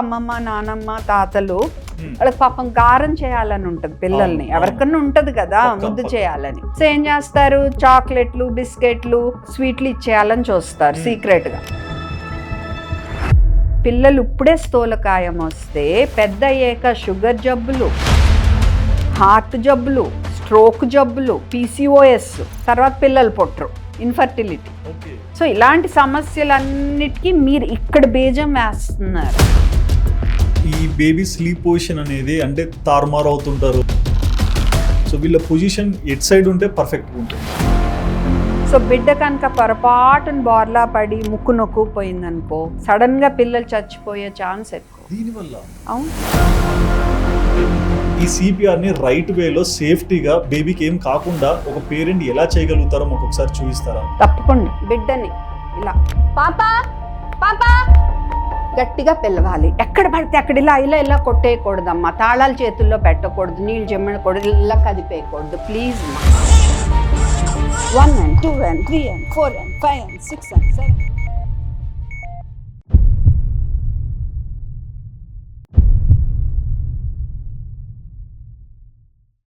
అమ్మమ్మ నానమ్మ తాతలు వాళ్ళకి పాపం గారం చేయాలని ఉంటది పిల్లల్ని, ఎవరికన్నా ఉంటది కదా ముద్దు చేయాలని. సో ఏం చేస్తారు, చాక్లెట్లు బిస్కెట్లు స్వీట్లు ఇచ్చేయాలని చూస్తారు సీక్రెట్ గా. పిల్లలు ఇప్పుడే స్థూలకాయం వస్తే పెద్ద అయ్యాక షుగర్ జబ్బులు, హార్ట్ జబ్బులు, స్ట్రోక్ జబ్బులు, PCOS, తర్వాత పిల్లలు పుట్టరు, ఇన్ఫర్టిలిటీ. సో ఇలాంటి సమస్యలన్నిటికీ మీరు ఇక్కడ బీజం వేస్తున్నారు. ఈ బేబీ స్లీప్ పొజిషన్ అనేది అంటే తారుమారు అవుతుంటారు. సో వీళ్ళ పొజిషన్ ఎట్ సైడ్ ఉంటే పర్ఫెక్ట్గా ఉంటుంది. సో బిడ్డ కనుక పొరపాటున బోర్లా పడి ముక్కు నొక్కుపోయిందనుకో, సడన్ గా పిల్లలు చచ్చిపోయే ఛాన్స్ ఎక్కువ. దీనివల్ల అవును. ఈ CPRని రైట్ వేలో సేఫ్టీగా బేబీకి ఏం కాకుండా ఒక పేరెంట్ ఎలా చేయగలుగుతారో మాకు ఒకసారి చూపిస్తారా? తప్పకుండా. బిడ్డని ఇలా పాపా పాపా గట్టిగా పిలవాలి. ఎక్కడ పడితే అక్కడ ఇలా ఇలా ఇలా కొట్టేయకూడదమ్మా, తాళాలు చేతుల్లో పెట్టకూడదు, నీళ్ళు జమ్మకూడదు, ఇలా కదిపేయకూడదు please. 1 and 2 and 3 and 4 and 5 and 6 and 7